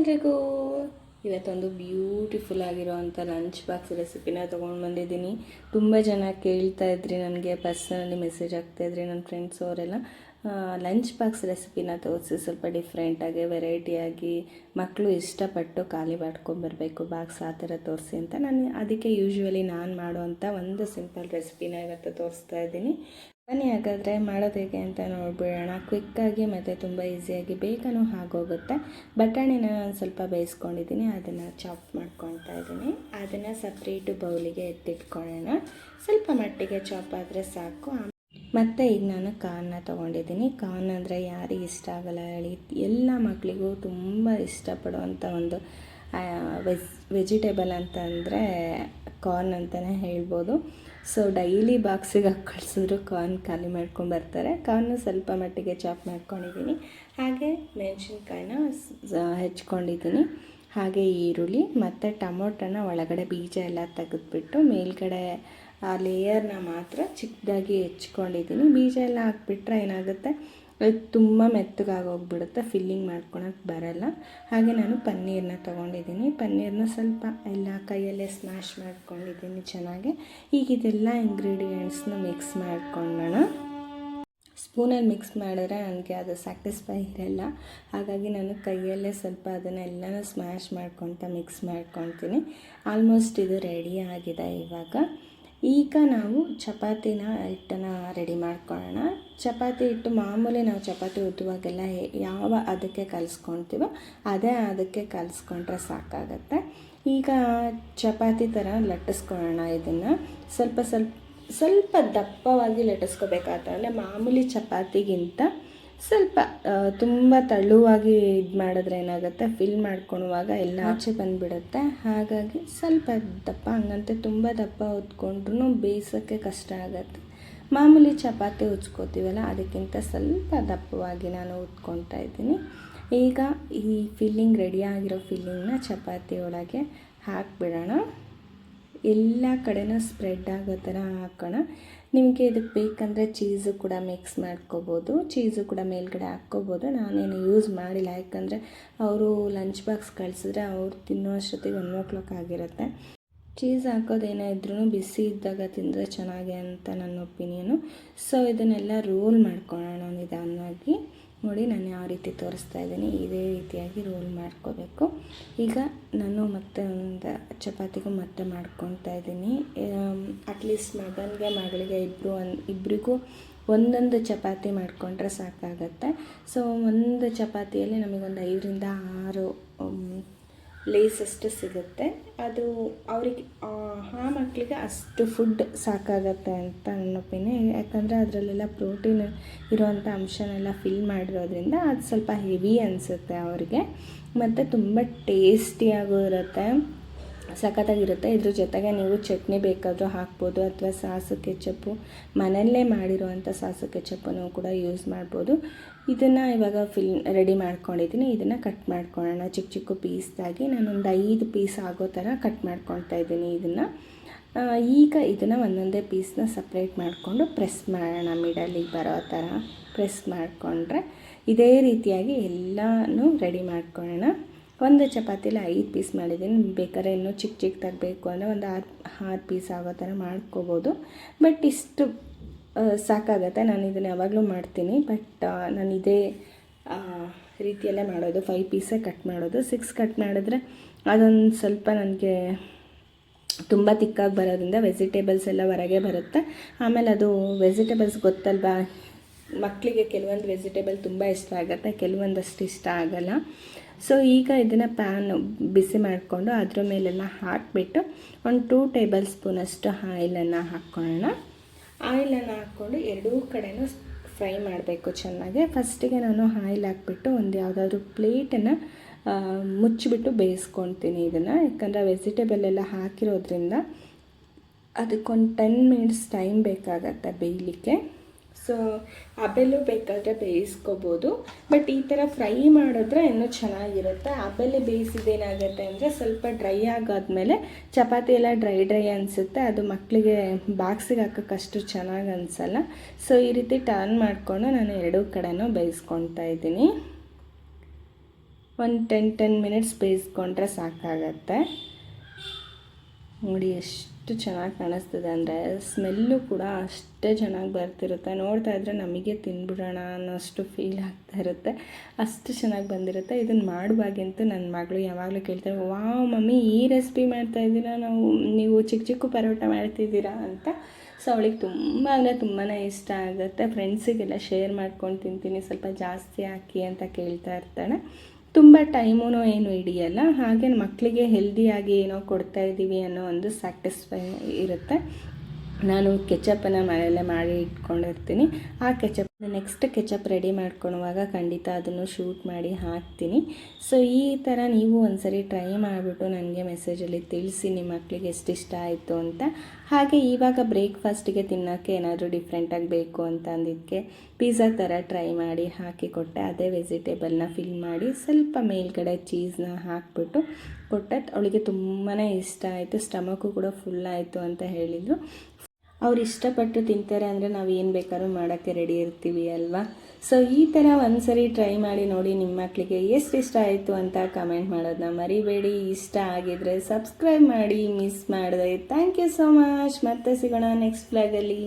ಎಲ್ರಿಗೂ ಇವತ್ತೊಂದು beautiful ಆಗಿರೋವಂಥ lunch box ರೆಸಿಪಿನ ತೊಗೊಂಡು ಬಂದಿದ್ದೀನಿ. ತುಂಬ ಜನ ಕೇಳ್ತಾ ಇದ್ರಿ, ನನಗೆ ಪರ್ಸನಲಿ ಮೆಸೇಜ್ ಆಗ್ತಾಯಿದ್ರಿ ನನ್ನ ಫ್ರೆಂಡ್ಸ್ ಅವರೆಲ್ಲ. ಲಂಚ್ ಬಾಕ್ಸ್ ರೆಸಿಪಿನ ತೋರಿಸಿ, ಸ್ವಲ್ಪ ಡಿಫ್ರೆಂಟಾಗಿ ವೆರೈಟಿಯಾಗಿ ಮಕ್ಕಳು ಇಷ್ಟಪಟ್ಟು ಖಾಲಿ ಮಾಡ್ಕೊಂಬರ್ಬೇಕು ಬಾಕ್ಸ್ ಆ ಥರ ತೋರಿಸಿ ಅಂತ ನಾನು ಅದಕ್ಕೆ ಯೂಶ್ವಲಿ ನಾನು ಮಾಡುವಂಥ ಒಂದು ಸಿಂಪಲ್ ರೆಸಿಪಿನ ಇವತ್ತು ತೋರಿಸ್ತಾ ಇದ್ದೀನಿ. ಬನ್ನಿ ಹಾಗಾದರೆ ಮಾಡೋದು ಹೇಗೆ ಅಂತ ನೋಡ್ಬಿಡೋಣ. ಕ್ವಿಕ್ಕಾಗಿ ಮತ್ತು ತುಂಬ ಈಸಿಯಾಗಿ ಬೇಗನೂ ಆಗೋಗುತ್ತೆ. ಬಟಾಣಿನ ನಾನು ಸ್ವಲ್ಪ ಬೇಯಿಸ್ಕೊಂಡಿದ್ದೀನಿ, ಅದನ್ನು ಚಾಪ್ ಮಾಡ್ಕೊತಾ ಇದ್ದೀನಿ. ಅದನ್ನು ಸಪ್ರೇಟು ಬೌಲಿಗೆ ಎತ್ತಿಟ್ಕೊಳ್ಳೋಣ. ಸ್ವಲ್ಪ ಮಟ್ಟಿಗೆ ಚಾಪ್ ಆದರೆ ಸಾಕು. ಮತ್ತು ಈಗ ನಾನು ಕಾರ್ನ ತೊಗೊಂಡಿದ್ದೀನಿ. ಕಾರ್ನ್ ಅಂದರೆ ಯಾರಿಗೆ ಇಷ್ಟ ಆಗಲ್ಲ ಹೇಳಿ, ಎಲ್ಲ ಮಕ್ಕಳಿಗೂ ತುಂಬ ಇಷ್ಟಪಡುವಂಥ ಒಂದು ವೆಜಿಟೇಬಲ್ ಅಂತ ಅಂದರೆ ಕಾರ್ನ್ ಅಂತಲೇ ಹೇಳ್ಬೋದು. ಸೊ ಡೈಲಿ ಬಾಕ್ಸಿಗೆ ಹಾಕಿ ಕಳಿಸಿದ್ರು ಕಾರ್ನ್ ಖಾಲಿ ಮಾಡ್ಕೊಂಡು ಬರ್ತಾರೆ. ಕಾರ್ನ ಸ್ವಲ್ಪ ಮಟ್ಟಿಗೆ ಚಾಪ್ ಮಾಡ್ಕೊಂಡಿದ್ದೀನಿ. ಹಾಗೆ ಮೆಣಸಿನ್ಕಾಯಿನ ಹೆಚ್ಕೊಂಡಿದ್ದೀನಿ. ಹಾಗೆ ಈರುಳ್ಳಿ ಮತ್ತು ಟೊಮೊಟೊನ ಒಳಗಡೆ ಬೀಜ ಎಲ್ಲ ತೆಗೆದುಬಿಟ್ಟು ಮೇಲ್ಗಡೆ ಆ ಲೇಯರ್ನ ಮಾತ್ರ ಚಿಕ್ಕದಾಗಿ ಹೆಚ್ಕೊಂಡಿದ್ದೀನಿ. ಬೀಜ ಎಲ್ಲ ಹಾಕ್ಬಿಟ್ರೆ ಏನಾಗುತ್ತೆ, ಅದು ತುಂಬ ಮೆತ್ತಗಾಗೋಗ್ಬಿಡುತ್ತೆ, ಫಿಲ್ಲಿಂಗ್ ಮಾಡ್ಕೊಳಕ್ಕೆ ಬರಲ್ಲ. ಹಾಗೆ ನಾನು ಪನ್ನೀರನ್ನ ತೊಗೊಂಡಿದ್ದೀನಿ. ಪನ್ನೀರನ್ನ ಸ್ವಲ್ಪ ಎಲ್ಲ ಕೈಯಲ್ಲೇ ಸ್ಮ್ಯಾಶ್ ಮಾಡ್ಕೊಂಡಿದ್ದೀನಿ ಚೆನ್ನಾಗಿ. ಈಗ ಇದೆಲ್ಲ ಇಂಗ್ರೀಡಿಯೆಂಟ್ಸ್ನ ಮಿಕ್ಸ್ ಮಾಡ್ಕೊಳ್ಳೋಣ. ಸ್ಪೂನಲ್ಲಿ ಮಿಕ್ಸ್ ಮಾಡಿದ್ರೆ ನನಗೆ ಅದು ಸ್ಯಾಟಿಸ್ಫೈ ಇರಲ್ಲ, ಹಾಗಾಗಿ ನಾನು ಕೈಯಲ್ಲೇ ಸ್ವಲ್ಪ ಅದನ್ನೆಲ್ಲನೂ ಸ್ಮ್ಯಾಶ್ ಮಾಡ್ಕೊತ ಮಿಕ್ಸ್ ಮಾಡ್ಕೊತೀನಿ. ಆಲ್ಮೋಸ್ಟ್ ಇದು ರೆಡಿ ಆಗಿದೆ. ಈಗ ನಾವು ಚಪಾತಿನ ಹಿಟ್ಟನ್ನು ರೆಡಿ ಮಾಡ್ಕೊಳ್ಳೋಣ. ಚಪಾತಿ ಹಿಟ್ಟು ಮಾಮೂಲಿ ನಾವು ಚಪಾತಿ ಉದ್ದುವಾಗೆಲ್ಲ ಯಾವ ಅದಕ್ಕೆ ಕಲಿಸ್ಕೊಳ್ತೀವೋ ಅದೇ ಅದಕ್ಕೆ ಕಲಿಸ್ಕೊಂಡ್ರೆ ಸಾಕಾಗತ್ತೆ. ಈಗ ಚಪಾತಿ ಥರ ಲಟ್ಟಿಸ್ಕೊಳ್ಳೋಣ. ಇದನ್ನು ಸ್ವಲ್ಪ ದಪ್ಪವಾಗಿ ಲಟ್ಟಿಸ್ಕೋಬೇಕಾಗ್ತದೆ. ಮಾಮೂಲಿ ಚಪಾತಿಗಿಂತ ಸ್ವಲ್ಪ ತುಂಬ ತೆಳುವಾಗಿ ಇದು ಮಾಡಿದ್ರೆ ಏನಾಗುತ್ತೆ, ಫಿಲ್ ಮಾಡ್ಕೊಳುವಾಗ ಎಲ್ಲ ಆಚೆ ಬಂದುಬಿಡುತ್ತೆ. ಹಾಗಾಗಿ ಸ್ವಲ್ಪ ದಪ್ಪ, ಹಂಗಂತೆ ತುಂಬ ದಪ್ಪ ಹೊತ್ಕೊಂಡ್ರೂ ಬೇಯಿಸೋಕ್ಕೆ ಕಷ್ಟ ಆಗುತ್ತೆ. ಮಾಮೂಲಿ ಚಪಾತಿ ಉಜ್ಕೋತೀವಲ್ಲ ಅದಕ್ಕಿಂತ ಸ್ವಲ್ಪ ದಪ್ಪವಾಗಿ ನಾನು ಉತ್ಕೊತಾ ಇದ್ದೀನಿ. ಈಗ ಈ ಫಿಲ್ಲಿಂಗ್ ರೆಡಿಯಾಗಿರೋ ಫಿಲ್ಲಿಂಗ್ನ ಚಪಾತಿ ಒಳಗೆ ಹಾಕಿಬಿಡೋಣ. ಎಲ್ಲ ಕಡೆನೂ ಸ್ಪ್ರೆಡ್ ಆಗೋ ಥರ ಹಾಕೋಣ. ನಿಮಗೆ ಇದಕ್ಕೆ ಬೇಕಂದರೆ ಚೀಸು ಕೂಡ ಮಿಕ್ಸ್ ಮಾಡ್ಕೋಬೋದು, ಚೀಸು ಕೂಡ ಮೇಲ್ಗಡೆ ಹಾಕ್ಕೋಬೋದು. ನಾನೇನು ಯೂಸ್ ಮಾಡಿಲ್ಲ, ಯಾಕಂದರೆ ಅವರು ಲಂಚ್ ಬಾಕ್ಸ್ ಕಳಿಸಿದ್ರೆ ಅವ್ರು ತಿನ್ನೋ ಅಷ್ಟೊತ್ತಿಗೆ 1 o'clock ಆಗಿರುತ್ತೆ. ಚೀಸ್ ಹಾಕೋದೇನೇ ಇದ್ರೂ ಬಿಸಿ ಇದ್ದಾಗ ತಿಂದರೆ ಚೆನ್ನಾಗಿ ಅಂತ ನನ್ನ ಒಪಿನಿಯನು. ಸೊ ಇದನ್ನೆಲ್ಲ ರೋಲ್ ಮಾಡ್ಕೊಳ್ಳೋಣ ನಿಧಾನವಾಗಿ. ನೋಡಿ, ನಾನು ಯಾವ ರೀತಿ ತೋರಿಸ್ತಾ ಇದ್ದೀನಿ ಇದೇ ರೀತಿಯಾಗಿ ರೋಲ್ ಮಾಡ್ಕೋಬೇಕು. ಈಗ ನಾನು ಮತ್ತೆ ಒಂದು ಚಪಾತಿಗೂ ಮತ್ತೆ ಮಾಡ್ಕೊತಾ ಇದ್ದೀನಿ. ಅಟ್ಲೀಸ್ಟ್ ಮಗನಿಗೆ ಮಗಳಿಗೆ ಇಬ್ಬರಿಗೂ ಒಂದೊಂದು ಚಪಾತಿ ಮಾಡಿಕೊಂಡ್ರೆ ಸಾಕಾಗತ್ತೆ. ಸೊ ಒಂದು ಚಪಾತಿಯಲ್ಲಿ ನಮಗೊಂದು 5ರಿಂದ 6 ಲೇಸಷ್ಟು ಸಿಗುತ್ತೆ. ಅದು ಅವರಿಗೆ ಆ ಮಕ್ಕಳಿಗೆ ಅಷ್ಟು ಫುಡ್ ಸಾಕಾಗತ್ತೆ ಅಂತ ನನ್ನ ಒಪಿನಿಯನ್. ಯಾಕಂದರೆ ಅದರಲ್ಲೆಲ್ಲ ಪ್ರೋಟೀನ್ ಇರೋವಂಥ ಅಂಶನೆಲ್ಲ ಫಿಲ್ ಮಾಡಿರೋದ್ರಿಂದ ಅದು ಸ್ವಲ್ಪ ಹೆವಿ ಅನಿಸುತ್ತೆ ಅವರಿಗೆ. ಮತ್ತು ತುಂಬ ಟೇಸ್ಟಿಯಾಗೂ ಇರುತ್ತೆ, ಸಖತ್ತಾಗಿರುತ್ತೆ. ಇದ್ರ ಜೊತೆಗೆ ನೀವು ಚಟ್ನಿ ಬೇಕಾದರೂ ಹಾಕ್ಬೋದು, ಅಥವಾ ಸಾಸು ಕೆಚಪ್ಪು, ಮನೆಯಲ್ಲೇ ಮಾಡಿರುವಂಥ ಸಾಸು ಕೆಚಪ್ಪನ್ನು ಕೂಡ ಯೂಸ್ ಮಾಡ್ಬೋದು. ಇದನ್ನು ಇವಾಗ ರೆಡಿ ಮಾಡ್ಕೊಂಡಿದ್ದೀನಿ. ಇದನ್ನು ಕಟ್ ಮಾಡ್ಕೊಳ್ಳೋಣ ಚಿಕ್ಕ ಚಿಕ್ಕ ಪೀಸ್ದಾಗಿ. ನಾನೊಂದು 5 ಪೀಸ್ ಆಗೋ ಥರ ಕಟ್ ಮಾಡ್ಕೊತಾ ಇದ್ದೀನಿ ಇದನ್ನು. ಈಗ ಇದನ್ನು ಒಂದೊಂದೇ ಪೀಸ್ನ ಸಪ್ರೇಟ್ ಮಾಡಿಕೊಂಡು ಪ್ರೆಸ್ ಮಾಡೋಣ. ಮಿಡಲಿಗೆ ಬರೋ ಥರ ಪ್ರೆಸ್ ಮಾಡಿಕೊಂಡ್ರೆ ಇದೇ ರೀತಿಯಾಗಿ ಎಲ್ಲನೂ ರೆಡಿ ಮಾಡ್ಕೊಳ್ಳೋಣ. ಒಂದು ಚಪಾತಿಲಿ 5 ಪೀಸ್ ಮಾಡಿದ್ದೀನಿ. ಬೇಕಾದ್ರೆ ಇನ್ನೂ ಚಿಕ್ಕದಾಗಿ ಬೇಕು ಅಂದರೆ ಒಂದು 6 ಪೀಸ್ ಆಗೋ ಥರ ಮಾಡ್ಕೋಬೋದು. ಬಟ್ ಇಷ್ಟು ಸಾಕಾಗತ್ತೆ. ನಾನು ಇದನ್ನು ಯಾವಾಗಲೂ ಮಾಡ್ತೀನಿ, ಬಟ್ ನಾನು ಇದೇ ರೀತಿಯಲ್ಲೇ ಮಾಡೋದು. 5 ಪೀಸೇ ಕಟ್ ಮಾಡೋದು. 6 ಕಟ್ ಮಾಡಿದ್ರೆ ಅದೊಂದು ಸ್ವಲ್ಪ ನನಗೆ ತುಂಬ ತಿಕ್ಕಾಗಿ ಬರೋದ್ರಿಂದ ವೆಜಿಟೇಬಲ್ಸ್ ಎಲ್ಲ ಹೊರಗೆ ಬರುತ್ತೆ. ಆಮೇಲೆ ಅದು ವೆಜಿಟೇಬಲ್ಸ್ ಗೊತ್ತಲ್ವಾ, ಮಕ್ಕಳಿಗೆ ಕೆಲವೊಂದು ವೆಜಿಟೇಬಲ್ ತುಂಬ ಇಷ್ಟ ಆಗುತ್ತೆ, ಕೆಲವೊಂದಷ್ಟು ಇಷ್ಟ ಆಗಲ್ಲ. ಸೊ ಈಗ ಇದನ್ನು ಪ್ಯಾನ್ ಬಿಸಿ ಮಾಡಿಕೊಂಡು ಅದ್ರ ಮೇಲೆಲ್ಲ ಹಾಕಿಬಿಟ್ಟು ಒಂದು 2 ಟೇಬಲ್ ಸ್ಪೂನಷ್ಟು ಆಯಿಲನ್ನು ಹಾಕ್ಕೊಳ್ಳೋಣ. ಆಯಿಲನ್ನು ಹಾಕ್ಕೊಂಡು ಎರಡೂ ಕಡೆನೂ ಫ್ರೈ ಮಾಡಬೇಕು ಚೆನ್ನಾಗಿ. ಫಸ್ಟಿಗೆ ನಾನು ಆಯಿಲ್ ಹಾಕ್ಬಿಟ್ಟು ಒಂದು ಯಾವುದಾದ್ರೂ ಪ್ಲೇಟನ್ನು ಮುಚ್ಚಿಬಿಟ್ಟು ಬೇಯಿಸ್ಕೊಳ್ತೀನಿ ಇದನ್ನು. ಯಾಕಂದರೆ ವೆಜಿಟೇಬಲ್ ಎಲ್ಲ ಹಾಕಿರೋದ್ರಿಂದ ಅದಕ್ಕೊಂದು 10 ಮಿನಿಟ್ಸ್ ಟೈಮ್ ಬೇಕಾಗತ್ತೆ ಬೇಯಲಿಕ್ಕೆ. ಸೊ ಹಬೆಲು ಬೇಕಾದರೆ ಬೇಯಿಸ್ಕೋಬೋದು, ಬಟ್ ಈ ಥರ ಫ್ರೈ ಮಾಡಿದ್ರೆ ಇನ್ನೂ ಚೆನ್ನಾಗಿರುತ್ತೆ. ಹಬೆಲೆ ಬೇಯಿಸಿದೇನಾಗುತ್ತೆ ಅಂದರೆ ಸ್ವಲ್ಪ ಡ್ರೈ ಆಗಾದ್ಮೇಲೆ ಚಪಾತಿ ಎಲ್ಲ ಡ್ರೈ ಅನಿಸುತ್ತೆ. ಅದು ಮಕ್ಕಳಿಗೆ ಬಾಕ್ಸಿಗೆ ಹಾಕೋಕ್ಕೆ ಅಷ್ಟು ಚೆನ್ನಾಗಿ ಅನಿಸಲ್ಲ. ಸೊ ಈ ರೀತಿ ಟರ್ನ್ ಮಾಡಿಕೊಂಡು ನಾನು ಎರಡೂ ಕಡೆನೂ ಬೇಯಿಸ್ಕೊತಾ ಇದ್ದೀನಿ. ಒಂದು 10 ಮಿನಿಟ್ಸ್ ಬೇಯಿಸ್ಕೊಂಡ್ರೆ ಸಾಕಾಗತ್ತೆ. ನೋಡಿ ಎಷ್ಟು ಚೆನ್ನಾಗಿ ಕಾಣಿಸ್ತದೆ ಅಂದರೆ ಸ್ಮೆಲ್ಲು ಕೂಡ ಅಷ್ಟೇ ಚೆನ್ನಾಗಿ ಬರ್ತಿರುತ್ತೆ. ನೋಡ್ತಾ ಇದ್ದರೆ ನಮಗೆ ತಿಂದ್ಬಿಡೋಣ ಅನ್ನೋಷ್ಟು ಫೀಲ್ ಆಗ್ತಾ ಇರುತ್ತೆ, ಅಷ್ಟು ಚೆನ್ನಾಗಿ ಬಂದಿರುತ್ತೆ. ಇದನ್ನು ಮಾಡುವಾಗಂತೂ ನನ್ನ ಮಗಳು ಯಾವಾಗಲೂ ಕೇಳ್ತಾರೆ, ವಾವ್ ಮಮ್ಮಿ ಈ ರೆಸಿಪಿ ಮಾಡ್ತಾಯಿದ್ದೀರಾ, ನೀವು ಚಿಕ್ಕ ಚಿಕ್ಕ ಪರೋಟ ಮಾಡ್ತಿದ್ದೀರಾ ಅಂತ. ಸೊ ಅವಳಿಗೆ ತುಂಬ ಅಂದರೆ ತುಂಬಾ ಇಷ್ಟ ಆಗುತ್ತೆ. ಫ್ರೆಂಡ್ಸಿಗೆಲ್ಲ ಶೇರ್ ಮಾಡ್ಕೊಂಡು ತಿಂತೀನಿ, ಸ್ವಲ್ಪ ಜಾಸ್ತಿ ಹಾಕಿ ಅಂತ ಕೇಳ್ತಾ ಇರ್ತಾಳೆ. ತುಂಬ ಟೈಮೂ ಏನು ಹಿಡಿಯಲ್ಲ, ಹಾಗೆ ಮಕ್ಕಳಿಗೆ ಹೆಲ್ದಿಯಾಗಿ ಏನೋ ಕೊಡ್ತಾಯಿದ್ದೀವಿ ಅನ್ನೋ ಒಂದು ಸ್ಯಾಟಿಸ್ಫೈ ಇರುತ್ತೆ. ನಾನು ಕೆಚಪ್ಪನ್ನು ಮನೆಯಲ್ಲೇ ಮಾಡಿ ಇಟ್ಕೊಂಡಿರ್ತೀನಿ. ಆ ನೆಕ್ಸ್ಟ್ ಕೆಚಪ್ ರೆಡಿ ಮಾಡ್ಕೊಳ್ಳುವಾಗ ಖಂಡಿತ ಅದನ್ನು ಶೂಟ್ ಮಾಡಿ ಹಾಕ್ತೀನಿ. ಸೊ ಈ ಥರ ನೀವು ಒಂದ್ಸರಿ ಟ್ರೈ ಮಾಡಿಬಿಟ್ಟು ನನಗೆ ಮೆಸೇಜಲ್ಲಿ ತಿಳಿಸಿ ನಿಮ್ಮ ಮಕ್ಕಳಿಗೆ ಎಷ್ಟು ಇಷ್ಟ ಆಯಿತು ಅಂತ. ಹಾಗೆ ಇವಾಗ ಬ್ರೇಕ್ಫಾಸ್ಟಿಗೆ ತಿನ್ನೋಕ್ಕೆ ಏನಾದರೂ ಡಿಫ್ರೆಂಟಾಗಿ ಬೇಕು ಅಂತ ಅಂದಿದ್ದಕ್ಕೆ ಪಿಜ್ಜಾ ಥರ ಟ್ರೈ ಮಾಡಿ ಹಾಕಿ ಕೊಟ್ಟೆ. ಅದೇ ವೆಜಿಟೇಬಲ್ನ ಫಿಲ್ ಮಾಡಿ ಸ್ವಲ್ಪ ಮೇಲ್ಗಡೆ ಚೀಸ್ನ ಹಾಕಿಬಿಟ್ಟು ಕೊಟ್ಟೆ. ಅವಳಿಗೆ ತುಂಬಾ ಇಷ್ಟ ಆಯಿತು, ಸ್ಟಮಕ್ಕು ಕೂಡ ಫುಲ್ ಆಯಿತು ಅಂತ ಹೇಳಿದರು. ಅವ್ರು ಇಷ್ಟಪಟ್ಟು ತಿಂತಾರೆ ಅಂದರೆ ನಾವು ಏನು ಬೇಕಾದ್ರೂ ಮಾಡೋಕ್ಕೆ ರೆಡಿ ಇರ್ತೀವಿ ಅಲ್ವಾ. ಸೊ ಈ ಥರ ಒಂದ್ಸರಿ ಟ್ರೈ ಮಾಡಿ ನೋಡಿ, ನಿಮ್ಮ ಮಕ್ಕಳಿಗೆ ಎಷ್ಟು ಇಷ್ಟ ಆಯಿತು ಅಂತ ಕಮೆಂಟ್ ಮಾಡೋದನ್ನ ಮರಿಬೇಡಿ. ಇಷ್ಟ ಆಗಿದರೆ ಸಬ್ಸ್ಕ್ರೈಬ್ ಮಾಡಿ, ಮಿಸ್ ಮಾಡಿದೆ. Thank you so much. ಮತ್ತೆ ಸಿಗೋಣ ನೆಕ್ಸ್ಟ್ ವ್ಲಾಗಲ್ಲಿ.